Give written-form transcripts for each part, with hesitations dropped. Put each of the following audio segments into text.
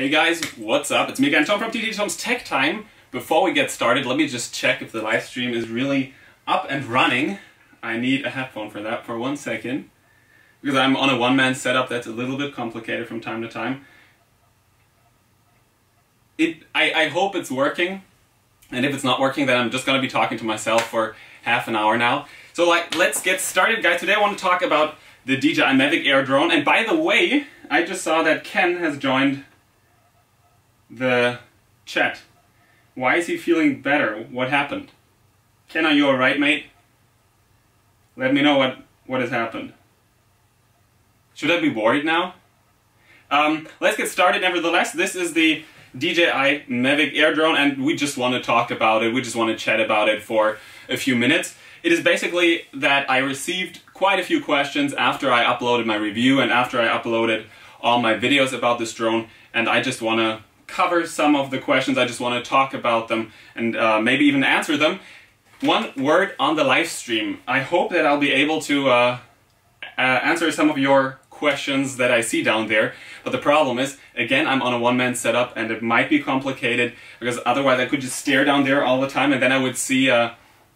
Hey guys, what's up? It's me again, Tom from DJI Tom's Tech Time. Before we get started, let me just check if the live stream is really up and running. I need a headphone for that for 1 second. Because I'm on a one-man setup that's a little bit complicated from time to time. I hope it's working. And if it's not working, then I'm just going to be talking to myself for half an hour now. So let's get started, guys. Today I want to talk about the DJI Mavic Air drone. And by the way, I just saw that Ken has joined the chat. Why is he feeling better? What happened? Ken, are you alright, mate? Let me know what has happened. Should I be worried now? Let's get started nevertheless. This is the DJI Mavic Air drone and we just want to talk about it. We just want to chat about it for a few minutes. It is basically that I received quite a few questions after I uploaded my review and after I uploaded all my videos about this drone, and I just want to cover some of the questions. I just want to talk about them and maybe even answer them. One word on the live stream. I hope that I'll be able to answer some of your questions that I see down there, but the problem is, again, I'm on a one-man setup and it might be complicated because otherwise I could just stare down there all the time and then I would see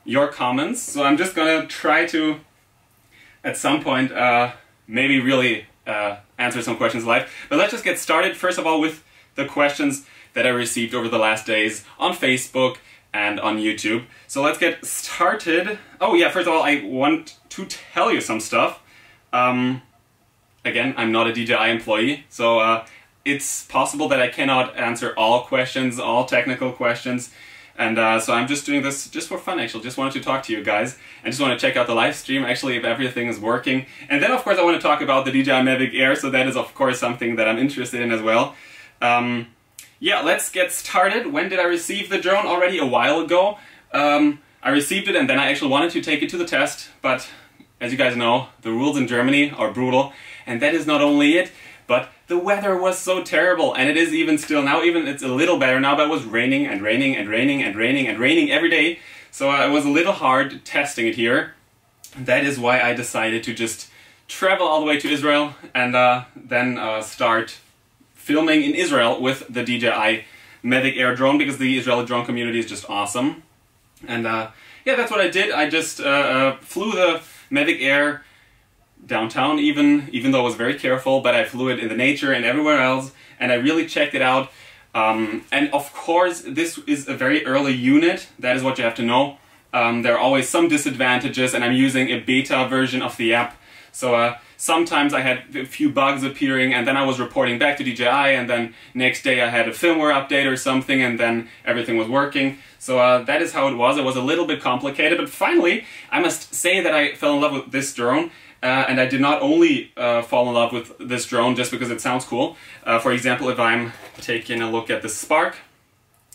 your comments. So I'm just gonna try to, at some point, maybe really answer some questions live. But let's just get started, first of all, with the questions that I received over the last days on Facebook and on YouTube. So let's get started. Oh yeah, first of all, I want to tell you some stuff. Again, I'm not a DJI employee, so it's possible that I cannot answer all questions, all technical questions. And so I'm just doing this just for fun, actually. Just wanted to talk to you guys. I just want to check out the live stream, actually, if everything is working. And then, of course, I want to talk about the DJI Mavic Air, so that is, of course, something that I'm interested in as well. Yeah, let's get started. When did I receive the drone? Already a while ago. I received it, and then I actually wanted to take it to the test. But, as you guys know, the rules in Germany are brutal. And that is not only it, but the weather was so terrible, and it is even still now. Even it's a little better now, but it was raining and raining and raining and raining and raining every day. So it was a little hard testing it here. That is why I decided to just travel all the way to Israel and then start filming in Israel with the DJI Mavic Air drone, because the Israeli drone community is just awesome. And yeah, that's what I did. I just flew the Mavic Air downtown, even though I was very careful, but I flew it in the nature and everywhere else, and I really checked it out. And of course, this is a very early unit. That is what you have to know. There are always some disadvantages, and I'm using a beta version of the app. So sometimes I had a few bugs appearing, and then I was reporting back to DJI, and then next day I had a firmware update or something, and then everything was working. So that is how it was. It was a little bit complicated, but finally, I must say that I fell in love with this drone. And I did not only fall in love with this drone just because it sounds cool. For example, if I'm taking a look at the Spark,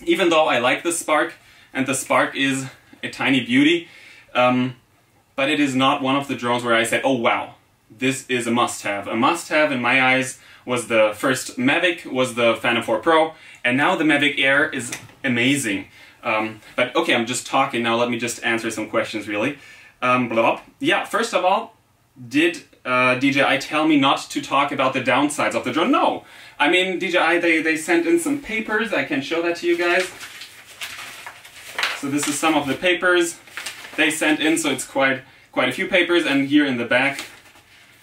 even though I like the Spark, and the Spark is a tiny beauty, but it is not one of the drones where I said, oh wow, this is a must-have. A must-have in my eyes was the first Mavic, was the Phantom 4 Pro, and now the Mavic Air is amazing. But okay, I'm just talking now, let me just answer some questions really. Blah. Yeah, first of all, did DJI tell me not to talk about the downsides of the drone? No! I mean, DJI, they sent in some papers. I can show that to you guys. So this is some of the papers they sent in, so it's quite a few papers, and here in the back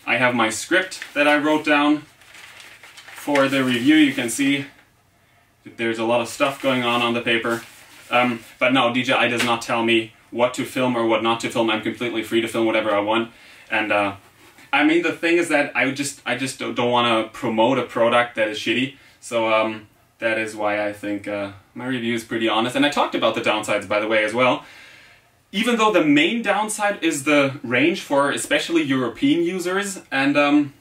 I have my script that I wrote down for the review. You can see there's a lot of stuff going on the paper. But no, DJI does not tell me what to film or what not to film. I'm completely free to film whatever I want. And I mean, the thing is that I just don't want to promote a product that is shitty. So that is why I think my review is pretty honest. And I talked about the downsides, by the way, as well. Even though the main downside is the range for especially European users, and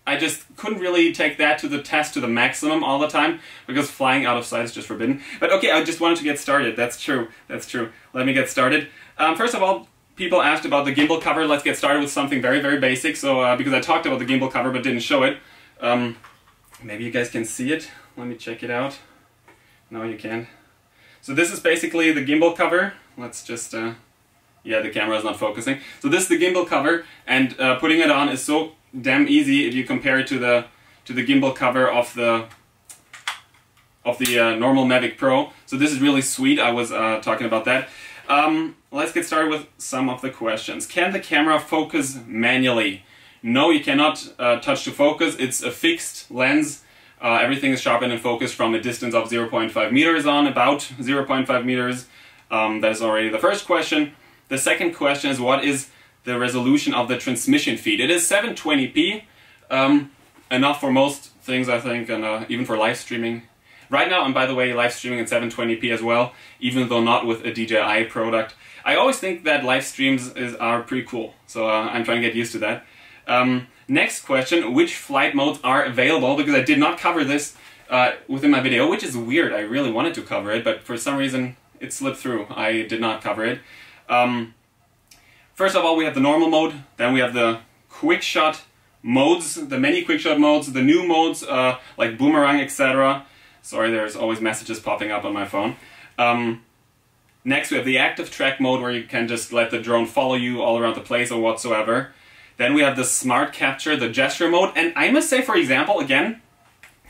I just couldn't really take that to the test to the maximum all the time, because flying out of sight is just forbidden. But okay, I just wanted to get started. That's true. That's true. Let me get started. First of all, people asked about the gimbal cover. Let's get started with something very, very basic. So, because I talked about the gimbal cover but didn't show it. Maybe you guys can see it. Let me check it out. No, you can't. So this is basically the gimbal cover. Let's just, yeah, the camera is not focusing. So this is the gimbal cover, and putting it on is so damn easy if you compare it to the gimbal cover of the of the normal Mavic Pro. So this is really sweet. I was talking about that. Let's get started with some of the questions. Can the camera focus manually? No, you cannot touch to focus. It's a fixed lens. Everything is sharpened and focused from a distance of 0.5 meters on, about 0.5 meters. That is already the first question. The second question is, what is the resolution of the transmission feed? It is 720p, enough for most things, I think, and even for live streaming. Right now, and by the way, live streaming in 720p as well, even though not with a DJI product. I always think that live streams are pretty cool, so I'm trying to get used to that. Next question, which flight modes are available? Because I did not cover this within my video, which is weird. I really wanted to cover it, but for some reason it slipped through. I did not cover it. First of all, we have the normal mode, then we have the quick shot modes, the many quick shot modes, the new modes like boomerang, etc. Sorry, there's always messages popping up on my phone. Next, we have the active track mode, where you can just let the drone follow you all around the place or whatsoever. Then we have the smart capture, the gesture mode, and I must say, for example, again,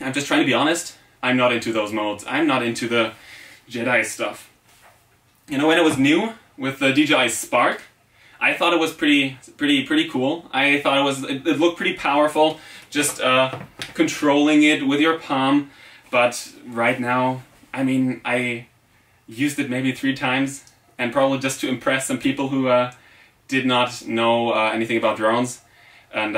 I'm just trying to be honest, I'm not into those modes. I'm not into the Jedi stuff. You know, when it was new with the DJI Spark, I thought it was pretty cool. I thought it looked pretty powerful, just controlling it with your palm. But right now, I mean, I used it maybe 3 times, and probably just to impress some people who did not know anything about drones. And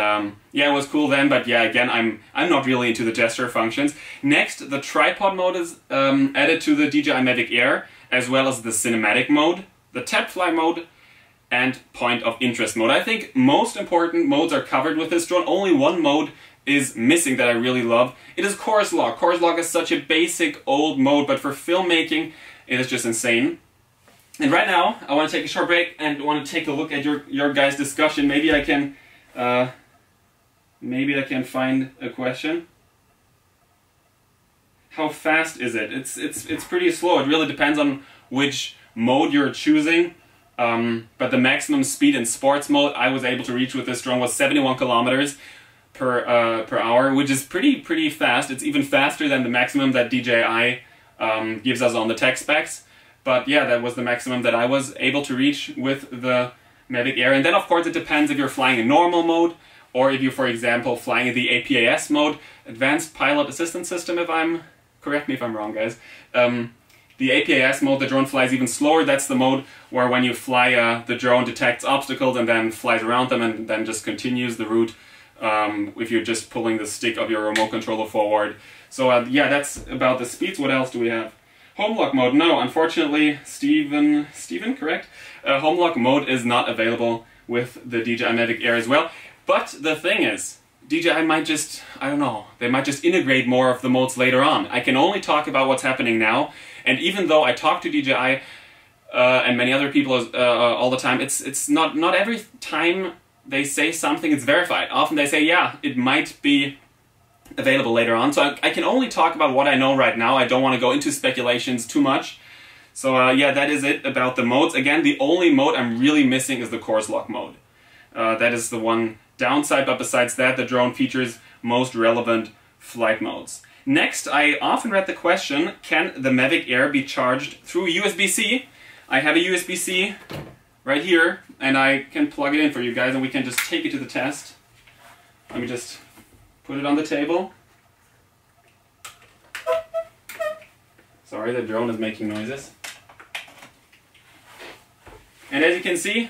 yeah, it was cool then, but yeah, again, I'm not really into the gesture functions. Next, the tripod mode is added to the DJI Mavic Air, as well as the cinematic mode, the tap fly mode, and point of interest mode. I think most important modes are covered with this drone. Only one mode is missing that I really love. It is chorus log. Chorus log is such a basic old mode, but for filmmaking, it is just insane. And right now, I want to take a short break and want to take a look at your guys' discussion. Maybe I can find a question. How fast is it? It's pretty slow. It really depends on which mode you're choosing. But the maximum speed in sports mode I was able to reach with this drone was 71 kilometers per hour, which is pretty fast. It's even faster than the maximum that DJI gives us on the tech specs. But yeah, that was the maximum that I was able to reach with the Mavic Air. And then of course it depends if you're flying in normal mode, or if you're, for example, flying in the APAS mode, Advanced Pilot Assistance System, correct me if I'm wrong, guys. The APAS mode, the drone flies even slower. That's the mode where when you fly, the drone detects obstacles and then flies around them and then just continues the route if you're just pulling the stick of your remote controller forward. So yeah, that's about the speeds. What else do we have? Home lock mode. No, unfortunately, Steven, correct? Home lock mode is not available with the DJI Mavic Air as well. But the thing is, DJI might just, I don't know, they might just integrate more of the modes later on. I can only talk about what's happening now. And even though I talk to DJI and many other people all the time, it's not every time they say something it's verified. Often they say, yeah, it might be available later on. So I can only talk about what I know right now. I don't want to go into speculations too much. So yeah, that is it about the modes. Again, the only mode I'm really missing is the course lock mode. That is the one downside, but besides that, the drone features most relevant flight modes. Next, I often read the question, can the Mavic Air be charged through USB-C? I have a USB-C right here, and I can plug it in for you guys, and we can just take it to the test. Let me just put it on the table. Sorry, the drone is making noises. And as you can see,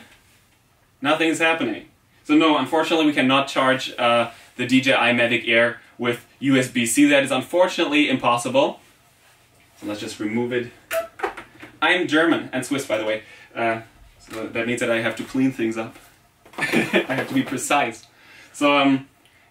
nothing is happening. So no, unfortunately we cannot charge the DJI Mavic Air with USB-C. That is unfortunately impossible. So let's just remove it. I'm German and Swiss, by the way. So that means that I have to clean things up. I have to be precise. So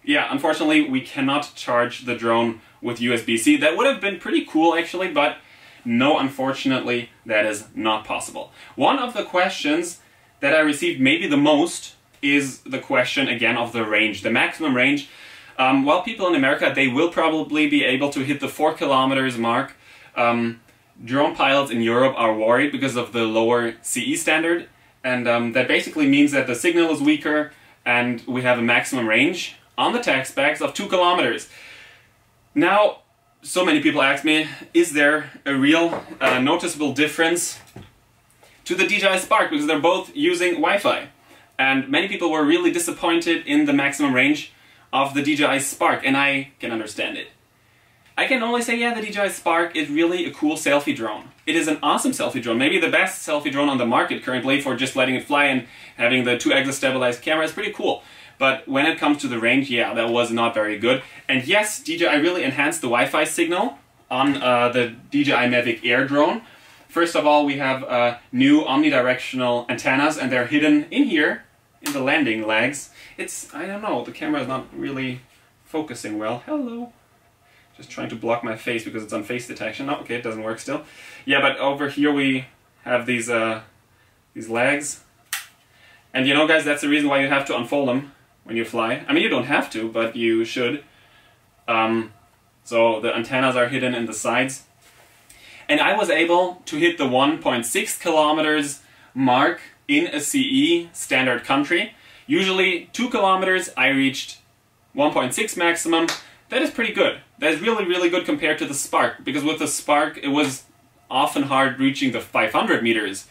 yeah, unfortunately we cannot charge the drone with USB-C. That would have been pretty cool actually, but no, unfortunately that is not possible. One of the questions that I received maybe the most is the question again of the range, the maximum range. While people in America, they will probably be able to hit the 4 kilometers mark. Drone pilots in Europe are worried because of the lower CE standard, and that basically means that the signal is weaker and we have a maximum range on the tech specs of 2 kilometers. Now, so many people ask me, is there a real noticeable difference to the DJI Spark, because they're both using Wi-Fi. And many people were really disappointed in the maximum range of the DJI Spark, and I can understand it. I can only say, yeah, the DJI Spark is really a cool selfie drone. It is an awesome selfie drone, maybe the best selfie drone on the market currently for just letting it fly and having the 2-axis stabilized camera is pretty cool. But when it comes to the range, yeah, that was not very good. And yes, DJI really enhanced the Wi-Fi signal on the DJI Mavic Air drone. First of all, we have new omnidirectional antennas, and they're hidden in here, in the landing legs. I don't know, the camera is not really focusing well. Hello. Just trying to block my face because it's on face detection. Oh, okay, it doesn't work still. Yeah, but over here we have these legs. And you know, guys, that's the reason why you have to unfold them when you fly. I mean, you don't have to, but you should. So the antennas are hidden in the sides. And I was able to hit the 1.6 kilometers mark in a CE standard country. Usually 2 kilometers, I reached 1.6 maximum. That is pretty good. That is really, really good compared to the Spark, because with the Spark it was often hard reaching the 500 meters.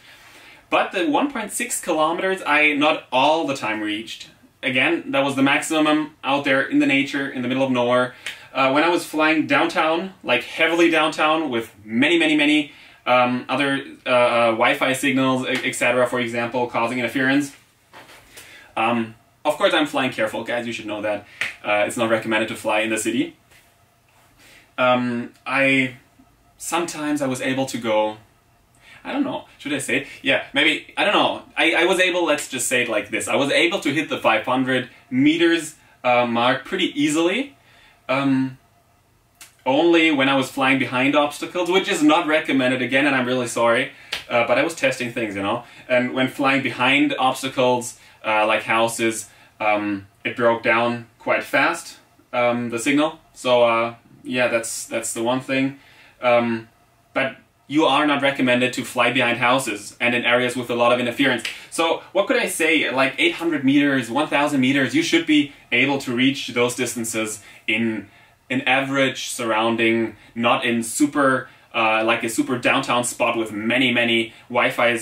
But the 1.6 kilometers I not all the time reached. Again, that was the maximum out there in the nature, in the middle of nowhere. When I was flying downtown, like heavily downtown, with many other Wi-Fi signals, etc., for example, causing interference. Of course, I'm flying careful, guys, you should know that. It's not recommended to fly in the city. Sometimes I was able to go, I don't know, should I say it? Yeah, maybe, I don't know. I was able, let's just say it like this. I was able to hit the 500 meters mark pretty easily. Only when I was flying behind obstacles, which is not recommended again, and I'm really sorry. But I was testing things, you know. And when flying behind obstacles, like houses, it broke down quite fast, the signal. So yeah, that's the one thing. But you are not recommended to fly behind houses and in areas with a lot of interference. So what could I say? Like 800 meters, 1000 meters, you should be able to reach those distances in an average surrounding, not in super, like a super downtown spot with many Wi-Fi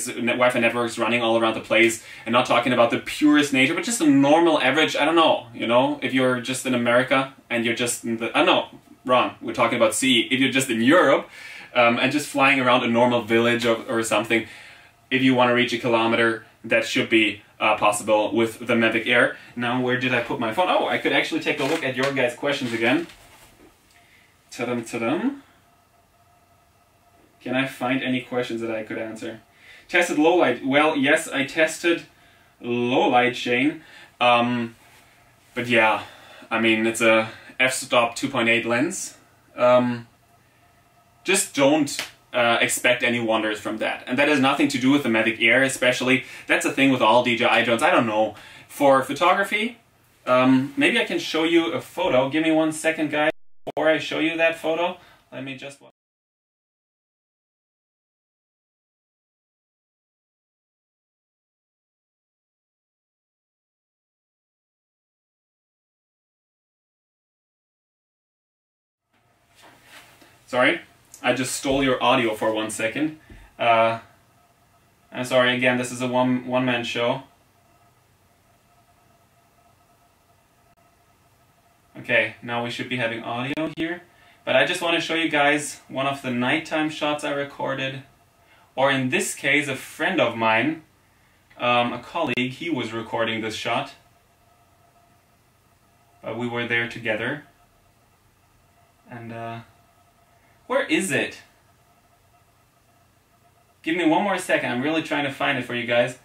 networks running all around the place, and not talking about the purest nature, but just a normal average, I don't know, you know, if you're just in America and you're just in the, I don't know, wrong, we're talking about sea, if you're just in Europe, and just flying around a normal village or something, if you want to reach a kilometer, that should be possible with the Mavic Air. Now, where did I put my phone? Oh, I could actually take a look at your guys' questions again. Ta-dum, ta-dum. Can I find any questions that I could answer? Tested low light. Well, yes, I tested low light, Shane. But yeah, I mean, it's a f-stop 2.8 lens. Just don't expect any wonders from that. And that has nothing to do with the Mavic Air especially. That's the thing with all DJI drones. I don't know. For photography, maybe I can show you a photo. Give me 1 second, guys. Before I show you that photo, let me just... Sorry, I just stole your audio for 1 second. I'm sorry, again, this is a one-man show. Okay, now we should be having audio here. But I just want to show you guys one of the nighttime shots I recorded. Or in this case, a friend of mine, a colleague, he was recording this shot. But we were there together. And where is it? Give me 1 more second, I'm really trying to find it for you guys.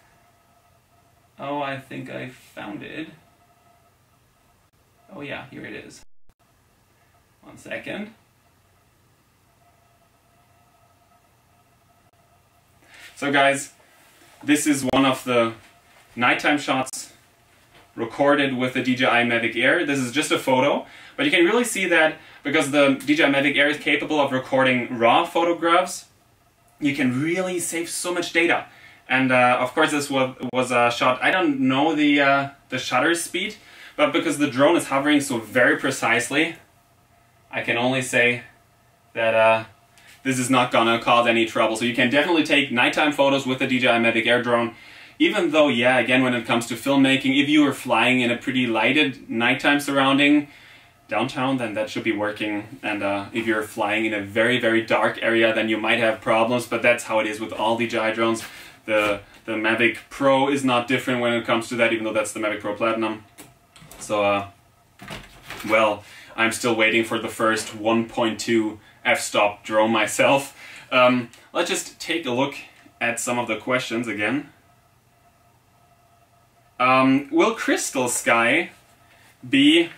Oh, I think I found it. Oh yeah, here it is. 1 second. So guys, this is one of the nighttime shots recorded with the DJI Mavic Air. This is just a photo, but you can really see that because the DJI Mavic Air is capable of recording raw photographs, you can really save so much data. And of course this was a shot, I don't know the shutter speed, but because the drone is hovering so very precisely, I can only say that this is not gonna cause any trouble. So you can definitely take nighttime photos with the DJI Mavic Air drone, even though, yeah, again, when it comes to filmmaking, if you are flying in a pretty lighted nighttime surrounding downtown, then that should be working. And if you're flying in a very, very dark area, then you might have problems, but that's how it is with all DJI drones. The Mavic Pro is not different when it comes to that, even though that's the Mavic Pro Platinum. So, well, I'm still waiting for the first 1.2 f-stop drone myself. Let's just take a look at some of the questions again. Will Crystal Sky be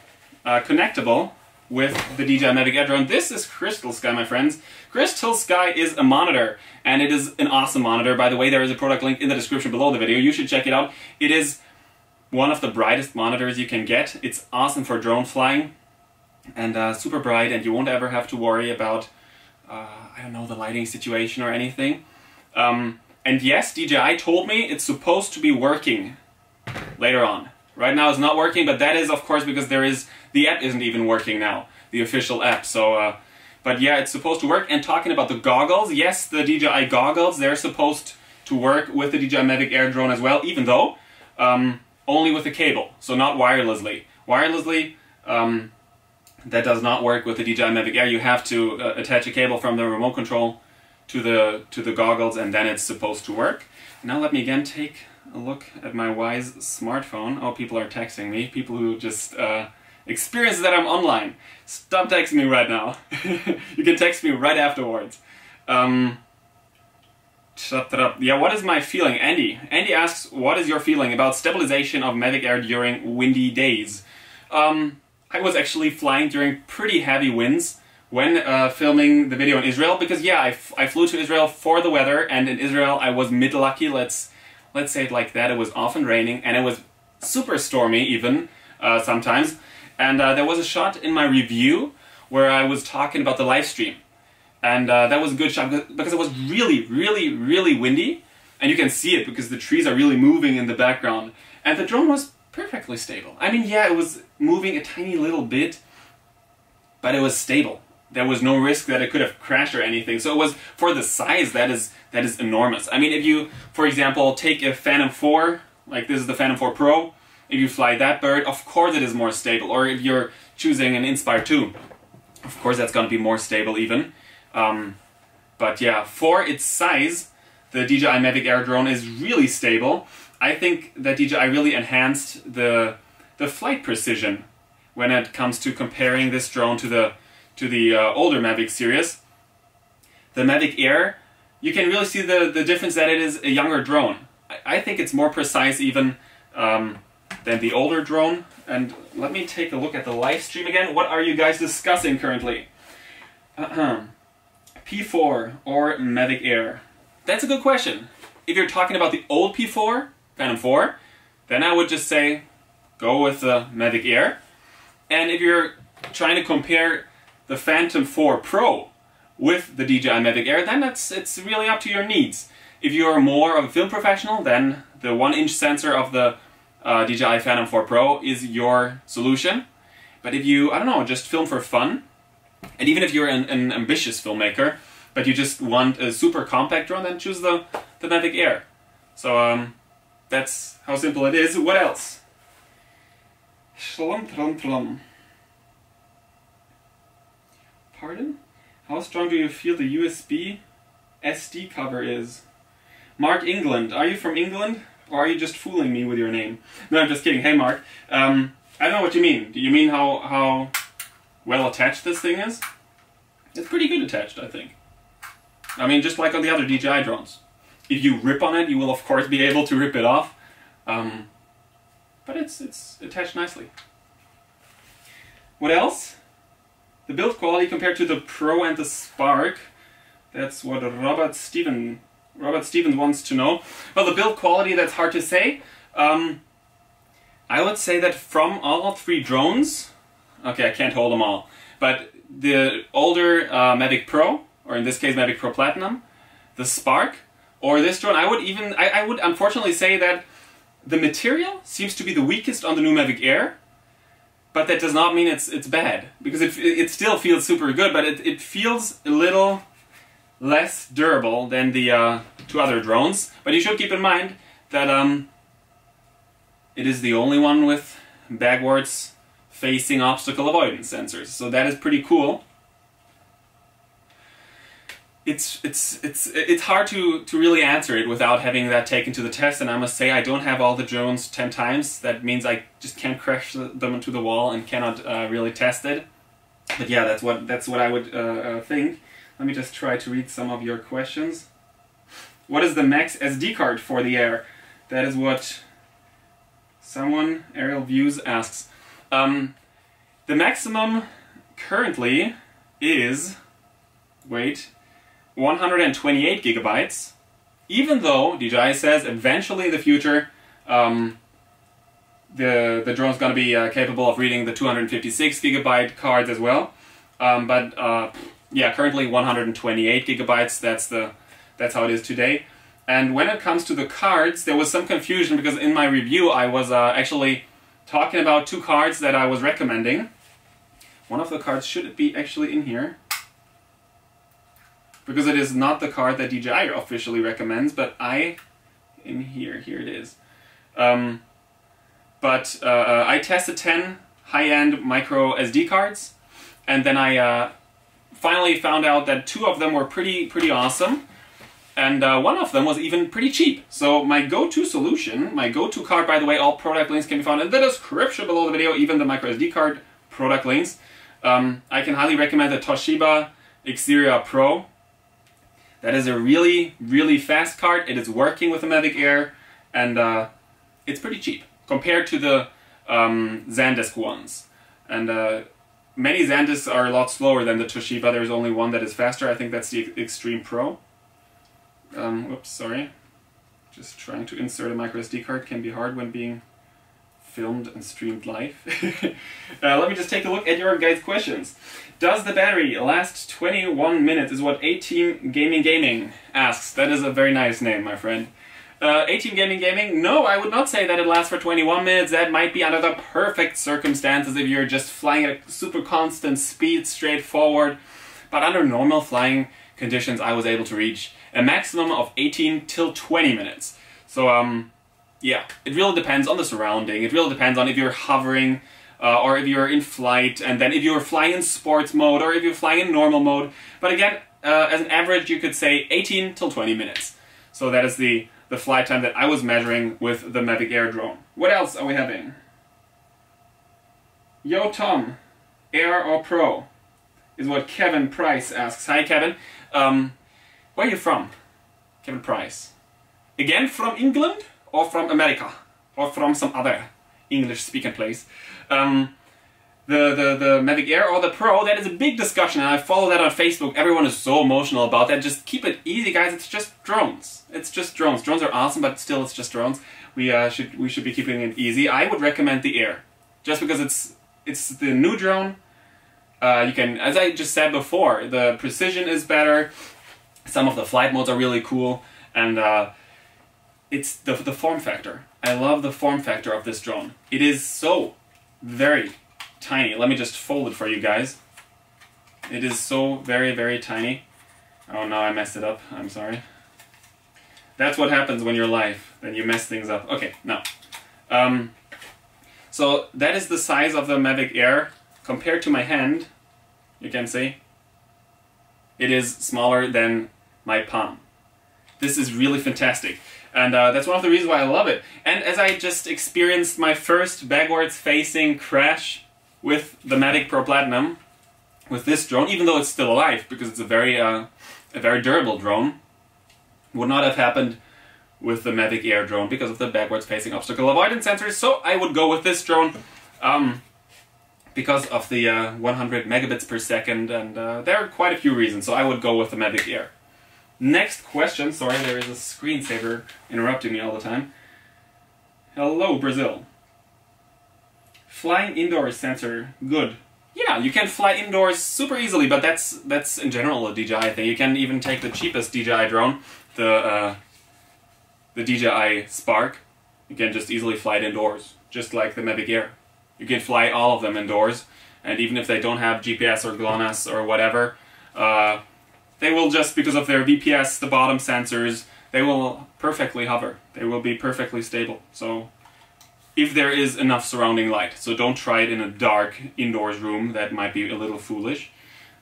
connectable with the DJI Mavic Air drone? This is Crystal Sky, my friends. Crystal Sky is a monitor, and it is an awesome monitor. By the way, there is a product link in the description below the video. You should check it out. It is one of the brightest monitors you can get. It's awesome for drone flying, and super bright, and you won't ever have to worry about, I don't know, the lighting situation or anything. And yes, DJI told me it's supposed to be working later on. Right now it's not working, but that is of course because the app isn't even working now, the official app. So, but yeah, it's supposed to work. And talking about the goggles, yes, the DJI goggles, they're supposed to work with the DJI Mavic Air drone as well, even though only with a cable, so not wirelessly. Wirelessly, that does not work with the DJI Mavic Air. You have to attach a cable from the remote control to the goggles, and then it's supposed to work. Now let me again take a look at my Wise smartphone. Oh, people are texting me. People who just experience that I'm online. Stop texting me right now. You can text me right afterwards. Shut that up. Yeah, what is my feeling? Andy asks, what is your feeling about stabilization of Mavic Air during windy days? I was actually flying during pretty heavy winds when filming the video in Israel, because yeah, I flew to Israel for the weather, and in Israel I was mid-lucky, let's say it like that. It was often raining, and it was super stormy even sometimes. And there was a shot in my review where I was talking about the live stream, and that was a good shot because it was really, really, really windy, and you can see it because the trees are really moving in the background, and the drone was perfectly stable. I mean, yeah, it was moving a tiny little bit, but it was stable. There was no risk that it could have crashed or anything. So it was, for the size, that is enormous. I mean, if you, for example, take a Phantom 4, like this is the Phantom 4 Pro, if you fly that bird, of course it is more stable. Or if you're choosing an Inspire 2, of course that's going to be more stable even. But yeah, for its size, the DJI Mavic Air drone is really stable. I think that DJI really enhanced the flight precision when it comes to comparing this drone to the older Mavic series. The Mavic Air, you can really see the difference that it is a younger drone. I think it's more precise even than the older drone. And let me take a look at the live stream again. What are you guys discussing currently? P4 or Mavic Air? That's a good question. If you're talking about the old P4, Phantom 4, then I would just say go with the Mavic Air. And if you're trying to compare the Phantom 4 Pro with the DJI Mavic Air, then it's really up to your needs. If you're more of a film professional, then the 1-inch sensor of the DJI Phantom 4 Pro is your solution. But if you, I don't know, just film for fun, and even if you're an ambitious filmmaker, but you just want a super compact drone, then choose the Mavic Air. So that's how simple it is. What else? Pardon? How strong do you feel the USB SD cover is? Mark England. Are you from England? Or are you just fooling me with your name? No, I'm just kidding. Hey Mark. I don't know what you mean. Do you mean how well attached this thing is? It's pretty good attached, I think. I mean, just like on the other DJI drones. If you rip on it, you will of course be able to rip it off. But it's attached nicely. What else? The build quality compared to the Pro and the Spark. That's what Robert Stevens wants to know. Well, the build quality, that's hard to say. I would say that from all three drones, okay, I can't hold them all, but the older Mavic Pro, or in this case Mavic Pro Platinum, the Spark, or this drone, I would unfortunately say that the material seems to be the weakest on the new Mavic Air, but that does not mean it's bad, because it still feels super good, but it feels a little less durable than the two other drones. But you should keep in mind that it is the only one with backwards facing obstacle avoidance sensors, so that is pretty cool. It's hard to really answer it without having that taken to the test, and I must say I don't have all the drones 10 times. That means I just can't crash them into the wall and cannot really test it. But yeah, that's what I would think. Let me just try to read some of your questions. What is the max SD card for the Air? That is what someone, Aerial Views, asks. The maximum currently is, wait, 128 gigabytes, even though DJI says eventually in the future the drone's going to be capable of reading the 256 gigabyte cards as well. Yeah, currently 128 gigabytes, that's how it is today. And when it comes to the cards, there was some confusion, because in my review I was actually talking about two cards that I was recommending. One of the cards should be actually in here, because it is not the card that DJI officially recommends, but here it is. I tested 10 high-end micro SD cards, and then I finally found out that two of them were pretty awesome, and one of them was even pretty cheap. So my go-to solution, my go-to card, by the way, all product links can be found in the description below the video, even the micro SD card product links. I can highly recommend the Toshiba Xperia Pro. That is a really fast card. It is working with the Mavic Air, and it's pretty cheap compared to the SanDisk ones. And many SanDisks are a lot slower than the Toshiba. There's only one that is faster. I think that's the Extreme Pro. Whoops, sorry. Just trying to insert a micro SD card can be hard when being filmed and streamed live. Let me just take a look at your guys' questions. Does the battery last 21 minutes, is what A-Team Gaming asks. That is a very nice name, my friend. A-Team Gaming, no, I would not say that it lasts for 21 minutes. That might be under the perfect circumstances if you're just flying at a super constant speed, straight forward. But under normal flying conditions, I was able to reach a maximum of 18 till 20 minutes. So, yeah, it really depends on the surrounding. It really depends on if you're hovering, or if you're in flight, and then if you're flying in sports mode, or if you're flying in normal mode. But again, as an average, you could say 18 till 20 minutes. So that is the flight time that I was measuring with the Mavic Air drone. What else are we having? Yo Tom, Air or Pro? Is what Kevin Price asks. Hi Kevin. Where are you from? Kevin Price. Again from England? Or from America? Or from some other English-speaking place? The Mavic Air or the Pro, that is a big discussion, and I follow that on Facebook. Everyone is so emotional about that. Just keep it easy, guys. It's just drones. It's just drones. Drones are awesome, but still it's just drones. We should be keeping it easy. I would recommend the Air, just because it's the new drone. You can, as I just said before, the precision is better. Some of the flight modes are really cool, and it's the form factor. I love the form factor of this drone. It is so very tiny. Let me just fold it for you guys. It is so very tiny. Oh no, I messed it up. I'm sorry. That's what happens when you're live. Then you mess things up. Okay, now. So that is the size of the Mavic Air. Compared to my hand, you can see, it is smaller than my palm. This is really fantastic. And that's one of the reasons why I love it. And as I just experienced my first backwards facing crash with the Mavic Pro Platinum, with this drone, even though it's still alive, because it's a very durable drone, would not have happened with the Mavic Air drone because of the backwards facing obstacle avoidance sensors. So I would go with this drone because of the 100 megabits per second, and there are quite a few reasons, so I would go with the Mavic Air. Next question, sorry, there is a screensaver interrupting me all the time. Hello, Brazil. Flying indoors sensor, good. Yeah, you can fly indoors super easily, but that's in general a DJI thing. You can even take the cheapest DJI drone, the DJI Spark. You can just easily fly it indoors, just like the Mavic Air. You can fly all of them indoors, and even if they don't have GPS or GLONASS or whatever, they will, just because of their VPS, the bottom sensors, they will perfectly hover. They will be perfectly stable. So if there is enough surrounding light. So don't try it in a dark indoors room. That might be a little foolish.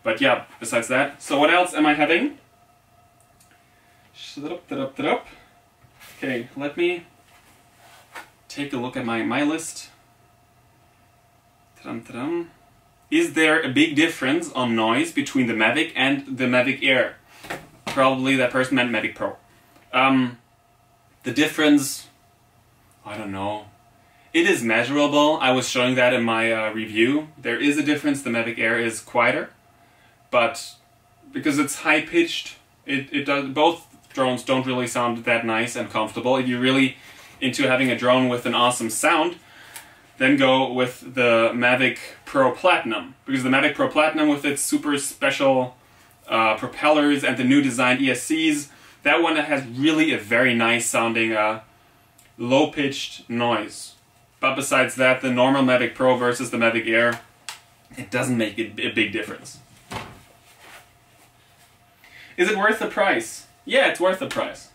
But yeah, besides that. So what else am I having? Okay, let me take a look at my list. Is there a big difference on noise between the Mavic and the Mavic Air? Probably that person meant Mavic Pro. The difference, I don't know. It is measurable. I was showing that in my review. There is a difference. The Mavic Air is quieter, but because it's high-pitched, it does, both drones don't really sound that nice and comfortable. If you're really into having a drone with an awesome sound, then go with the Mavic Pro Platinum, because the Mavic Pro Platinum, with its super special propellers and the new designed ESCs, that one has really a very nice sounding low-pitched noise. But besides that, the normal Mavic Pro versus the Mavic Air, it doesn't make a big difference. Is it worth the price? Yeah, it's worth the price.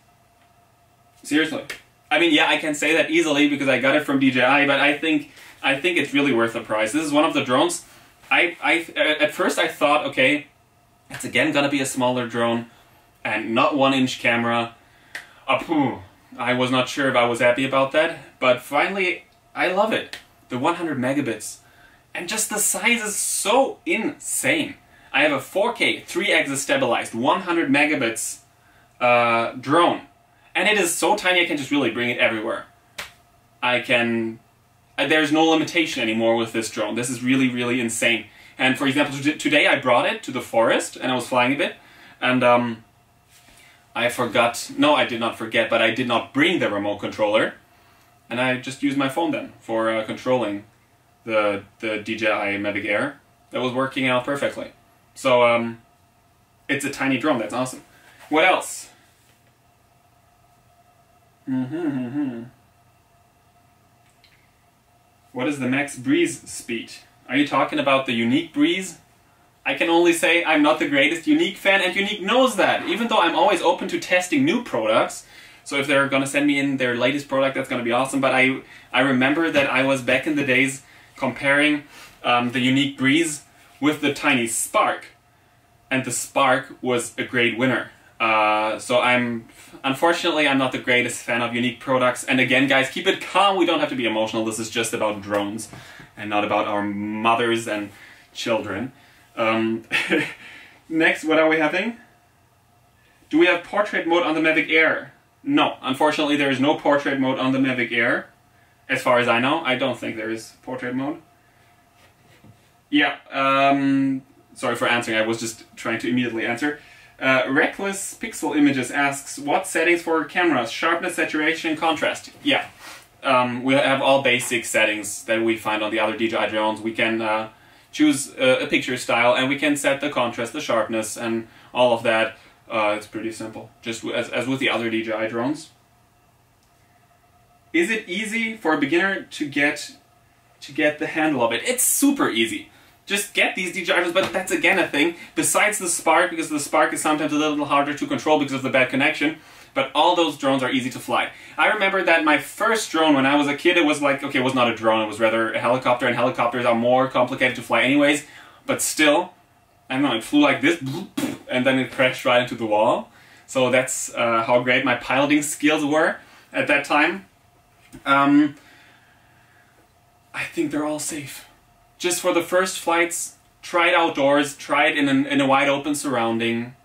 Seriously. I mean, yeah, I can say that easily because I got it from DJI, but I think it's really worth the price. This is one of the drones. At first I thought, okay, it's again gonna be a smaller drone and not 1-inch camera. I was not sure if I was happy about that, but finally I love it. The 100 megabits. And just the size is so insane. I have a 4K 3-axis stabilized 100 megabits drone. And it is so tiny I can just really bring it everywhere. There's no limitation anymore with this drone. This is really, really insane. And for example, today I brought it to the forest and I was flying a bit. And I did not forget, but I did not bring the remote controller. And I just used my phone then for controlling the DJI Mavic Air. That was working out perfectly. So it's a tiny drone, that's awesome. What else? What is the max breeze speed? Are you talking about the Unique breeze? I can only say I'm not the greatest Unique fan, and Unique knows that, even though I'm always open to testing new products. So if they're gonna send me in their latest product, that's gonna be awesome. But I remember that I was back in the days comparing the Unique breeze with the tiny Spark, and the Spark was a great winner. So unfortunately, I'm not the greatest fan of Unique products. And again, guys, keep it calm. We don't have to be emotional. This is just about drones and not about our mothers and children. Next, what are we having? Do we have portrait mode on the Mavic Air? No, unfortunately, there is no portrait mode on the Mavic Air. As far as I know, I don't think there is portrait mode. Yeah, sorry for answering. I was just trying to immediately answer. Reckless Pixel Images asks, what settings for cameras? Sharpness, saturation, contrast. Yeah, we have all basic settings that we find on the other DJI drones. We can choose a picture style and we can set the contrast, the sharpness, and all of that. It's pretty simple, just as with the other DJI drones. Is it easy for a beginner to get the handle of it? It's super easy. Just get these DJI drones, but that's again a thing. Besides the Spark, because the Spark is sometimes a little harder to control because of the bad connection, but all those drones are easy to fly. I remember that my first drone when I was a kid, it was like, okay, it was not a drone, it was rather a helicopter, and helicopters are more complicated to fly anyways, but still, I don't know, it flew like this, and then it crashed right into the wall. So that's how great my piloting skills were at that time. I think they're all safe. Just for the first flights, try it outdoors, try it in a wide open surrounding,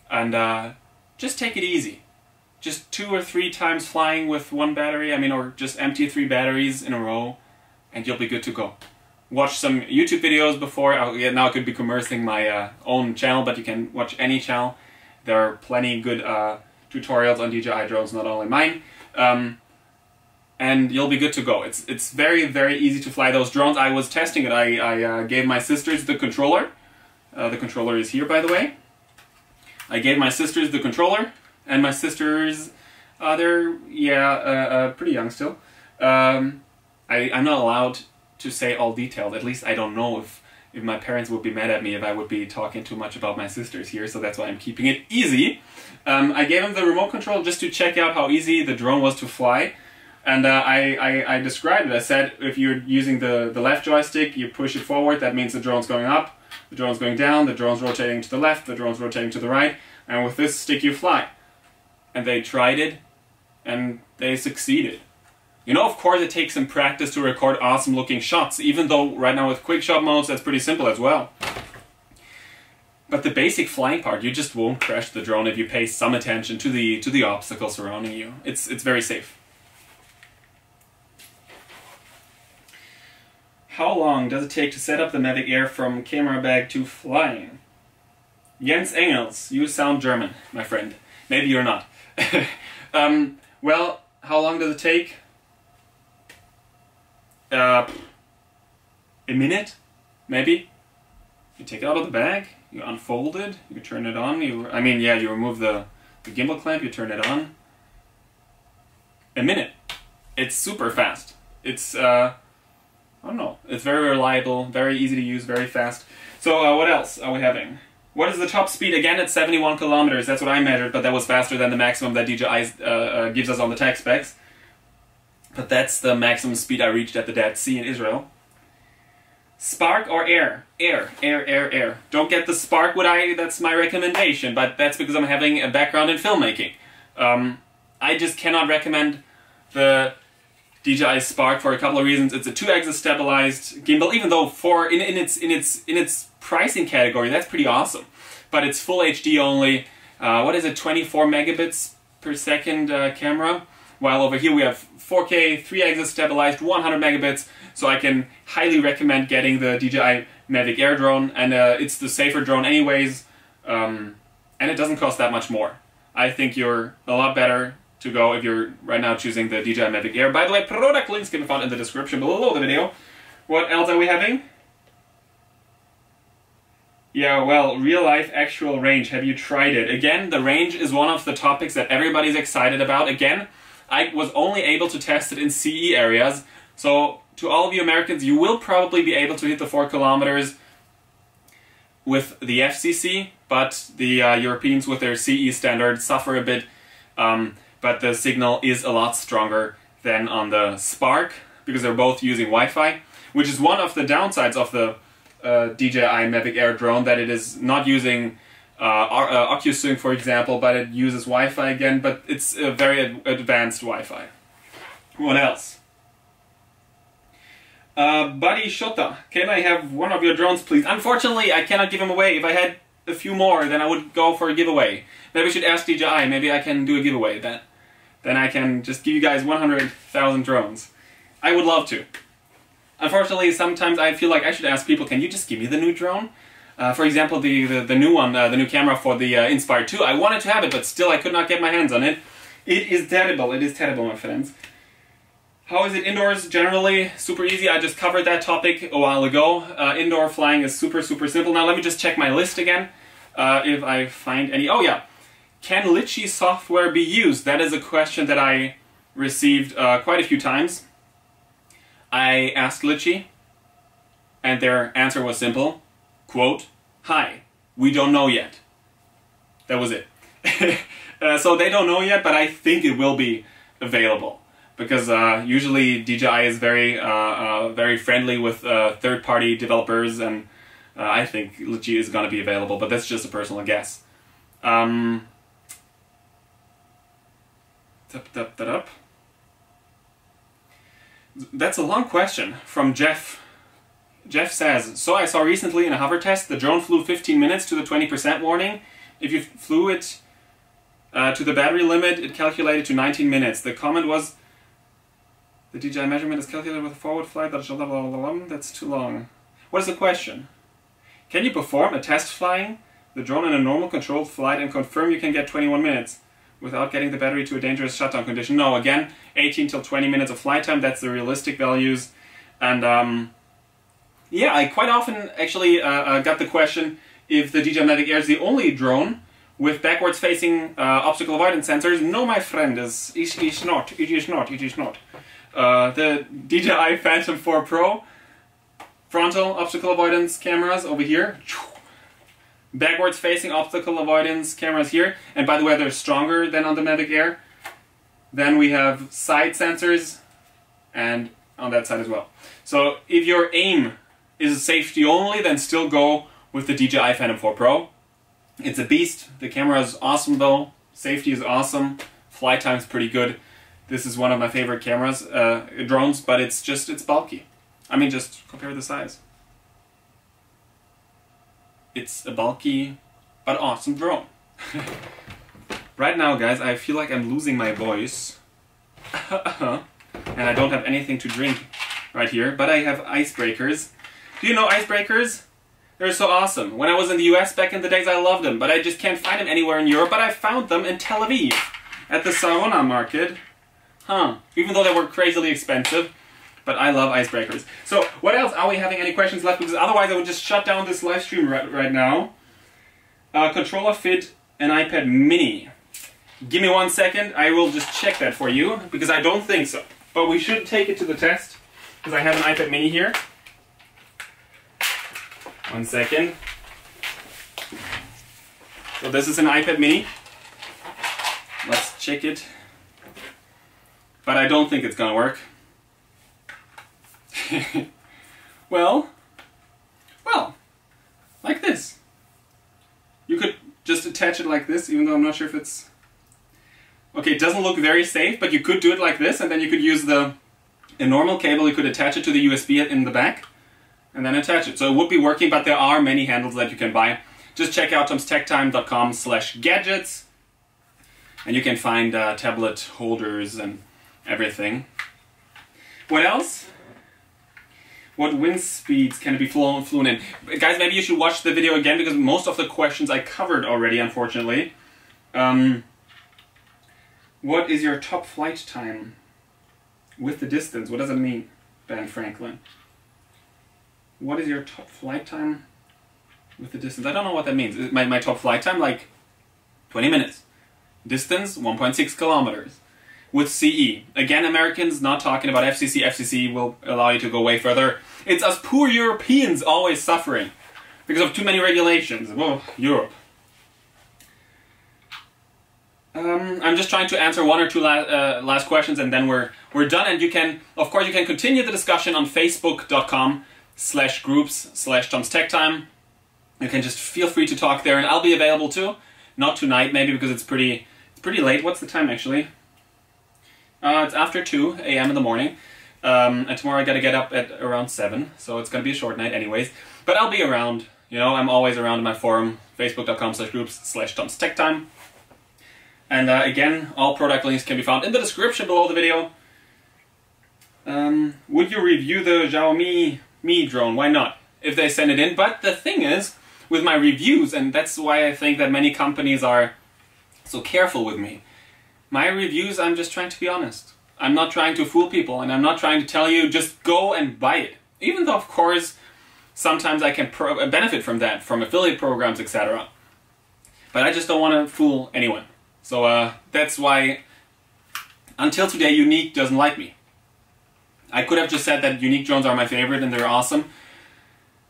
and just take it easy. Just 2 or 3 times flying with one battery, or just empty 3 batteries in a row, and you'll be good to go. Watch some YouTube videos before. Now I could be commercializing my own channel, but you can watch any channel. There are plenty good tutorials on DJI drones, not only mine. And you'll be good to go. It's very, very easy to fly those drones. I was testing it. I gave my sisters the controller. The controller is here, by the way. I gave my sisters the controller, and my sisters, they're pretty young still. I'm not allowed to say all details. At least I don't know if my parents would be mad at me if I would be talking too much about my sisters here, so that's why I'm keeping it easy. I gave him the remote control just to check out how easy the drone was to fly. And I described it. I said, if you're using the left joystick, you push it forward, that means the drone's going up, the drone's going down, the drone's rotating to the left, the drone's rotating to the right, and with this stick you fly. And they tried it, and they succeeded. You know, of course it takes some practice to record awesome looking shots, even though right now with quick shot modes that's pretty simple as well. But the basic flying part, you just won't crash the drone if you pay some attention to the obstacles surrounding you. It's very safe. How long does it take to set up the Mavic Air from camera bag to flying? Jens Engels, you sound German, my friend. Maybe you're not. Well, how long does it take? A minute, maybe. You take it out of the bag, you unfold it, you turn it on, you remove the gimbal clamp, you turn it on. A minute. It's super fast. It's, I don't know, it's very reliable, very easy to use, very fast. So what else are we having? What is the top speed? Again, it's 71 kilometers, that's what I measured, but that was faster than the maximum that DJI gives us on the tech specs. But that's the maximum speed I reached at the Dead Sea in Israel. Spark or air? Air. Don't get the spark, that's my recommendation, but that's because I'm having a background in filmmaking. I just cannot recommend the DJI Spark for a couple of reasons. It's a 2-axis stabilized gimbal, even though in its pricing category, that's pretty awesome. But it's full HD only, what is it, 24 megabits per second camera, while over here we have 4K, 3-axis stabilized, 100 megabits, so I can highly recommend getting the DJI Mavic Air drone, and it's the safer drone anyways, and it doesn't cost that much more. I think you're a lot better to go if you're right now choosing the DJI Mavic Air. By the way, product links can be found in the description below the video. What else are we having? Yeah, well, real-life actual range. Have you tried it? Again, the range is one of the topics that everybody's excited about. Again, I was only able to test it in CE areas, so to all of you Americans, you will probably be able to hit the 4 kilometers with the FCC, but the Europeans with their CE standard suffer a bit, but the signal is a lot stronger than on the Spark, because they're both using Wi-Fi, which is one of the downsides of the DJI Mavic Air drone, that it is not using OcuSync, for example, but it uses Wi-Fi again, but it's a very advanced Wi-Fi. What else? Buddy Shota, can I have one of your drones, please? Unfortunately, I cannot give them away. If I had a few more, then I would go for a giveaway. Maybe I should ask DJI, maybe I can do a giveaway. Then I can just give you guys 100,000 drones. I would love to. Unfortunately, sometimes I feel like I should ask people, can you just give me the new drone? For example, the new one, the new camera for the Inspire 2. I wanted to have it, but still I could not get my hands on it. It is terrible. It is terrible, my friends. How is it indoors? Generally, super easy. I just covered that topic a while ago. Indoor flying is super simple. Now let me just check my list again, if I find any. Oh yeah, can Litchi software be used? That is a question that I received quite a few times. I asked Litchi, and their answer was simple. Quote, "Hi, we don't know yet." That was it. So they don't know yet, but I think it will be available. Because usually DJI is very friendly with third-party developers, and I think Litchi is going to be available, but that's just a personal guess. That's a long question from Jeff. Jeff says, so I saw recently in a hover test, the drone flew 15 minutes to the 20% warning. If you flew it to the battery limit, it calculated to 19 minutes. The comment was, the DJI measurement is calculated with a forward flight, that's too long. What is the question? Can you perform a test flying the drone in a normal controlled flight and confirm you can get 21 minutes without getting the battery to a dangerous shutdown condition? No, again, 18 till 20 minutes of flight time, that's the realistic values. And yeah, I quite often actually got the question if the DJI Mavic Air is the only drone with backwards facing obstacle avoidance sensors. No, my friend, it is not. The DJI Phantom 4 Pro frontal obstacle avoidance cameras over here. Backwards facing obstacle avoidance cameras here. And by the way, they're stronger than on the Mavic Air. Then we have side sensors and on that side as well. So if your aim is safety only, then still go with the DJI Phantom 4 Pro. It's a beast. The camera is awesome though. Safety is awesome. Flight time is pretty good. This is one of my favorite cameras, drones, but it's bulky. I mean, just compare the size. It's a bulky but awesome drone. Right now, guys, I feel like I'm losing my voice. And I don't have anything to drink right here, but I have icebreakers. Do you know icebreakers? They're so awesome. When I was in the US back in the days, I loved them, but I just can't find them anywhere in Europe, but I found them in Tel Aviv at the sauna market. Even though they were crazily expensive, but I love icebreakers. So, what else? Are we having any questions left? Because otherwise I would just shut down this live stream right now. Controller fit an iPad mini. Give me 1 second, I will just check that for you, because I don't think so. But we should take it to the test, because I have an iPad mini here. 1 second. So this is an iPad mini. Let's check it. But I don't think it's gonna work. well, like this. You could just attach it like this, even though I'm not sure if it's... Okay, it doesn't look very safe, but you could do it like this, and then you could use a normal cable, you could attach it to the USB in the back, and then attach it. So it would be working, but there are many handles that you can buy. Just check out tomstechtime.com/gadgets, and you can find tablet holders and everything. What else? What wind speeds can it be flown in? Guys, maybe you should watch the video again, because most of the questions I covered already, unfortunately. What is your top flight time with the distance? What does it mean, Ben Franklin? What is your top flight time with the distance? I don't know what that means. Is my top flight time like 20 minutes. Distance 1.6 kilometers. With CE. Again, Americans, not talking about FCC. FCC will allow you to go way further. It's us poor Europeans always suffering because of too many regulations. Whoa, Europe. I'm just trying to answer 1 or 2 last questions, and then we're done. And you can, of course, you can continue the discussion on facebook.com/groups/tomstechtime. You can just feel free to talk there, and I'll be available too. Not tonight, maybe, because it's pretty late. What's the time actually? It's after 2 a.m. in the morning. And tomorrow I gotta get up at around 7, so it's gonna be a short night anyways. But I'll be around. You know, I'm always around in my forum, facebook.com/groups/tomstechtime. And again, all product links can be found in the description below the video. Would you review the Xiaomi Mi drone? Why not? If they send it in. But the thing is, with my reviews, and that's why I think that many companies are so careful with me. My reviews, I'm just trying to be honest. I'm not trying to fool people, and I'm not trying to tell you just go and buy it. Even though, of course, sometimes I can benefit from that, from affiliate programs, etc. But I just don't want to fool anyone. So that's why, until today, Unique doesn't like me. I could have just said that Unique drones are my favorite and they're awesome.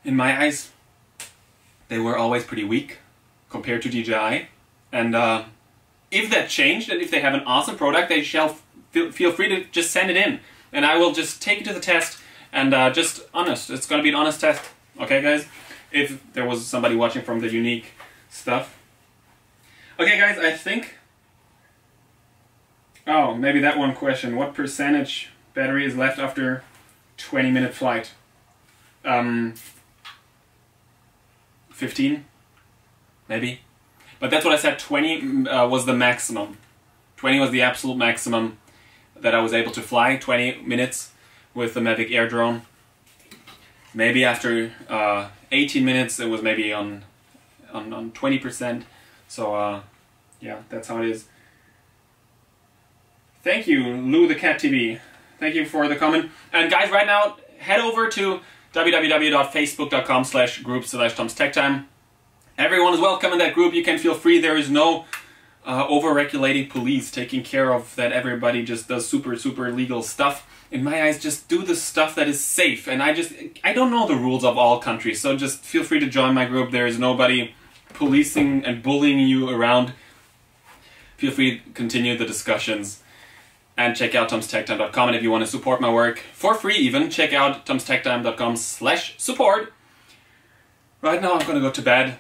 In my eyes, they were always pretty weak compared to DJI. And if that changed, and if they have an awesome product, they shall feel free to just send it in. And I will just take it to the test and just honest. It's going to be an honest test. Okay, guys? If there was somebody watching from the Unique stuff. Okay, guys, I think... Oh, maybe that one question. What percentage battery is left after 20-minute flight? 15? Maybe. But that's what I said, 20 was the maximum. 20 was the absolute maximum that I was able to fly, 20 minutes with the Mavic Air drone. Maybe after 18 minutes it was maybe on 20%. So yeah, that's how it is. Thank you, Lou the Cat TV. Thank you for the comment. And guys, right now, head over to www.facebook.com/group/tomstechtime. Everyone is welcome in that group. You can feel free. There is no over-regulating police, taking care of that everybody just does super legal stuff. In my eyes, just do the stuff that is safe. And I don't know the rules of all countries, so just feel free to join my group. There is nobody policing and bullying you around. Feel free to continue the discussions. And check out tomstechtime.com, and if you want to support my work for free even, check out tomstechtime.com/support. Right now I'm going to go to bed.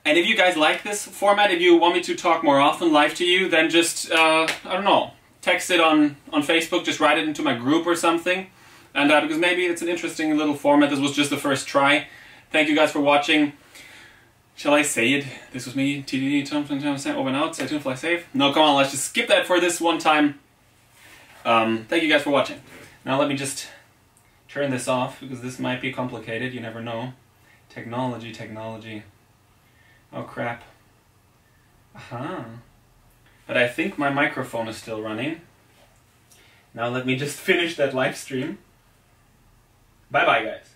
And if you guys like this format, if you want me to talk more often live to you, then just, I don't know, text it on Facebook, just write it into my group or something. And because maybe it's an interesting little format. This was just the first try. Thank you guys for watching. Shall I say it? This was me, TDD, Tom, over and out. Stay tuned, fly safe. No, come on, let's just skip that for this one time. Thank you guys for watching. Now let me just turn this off, because this might be complicated, you never know. Technology. Oh crap. Aha. But I think my microphone is still running. Now let me just finish that live stream. Bye bye guys.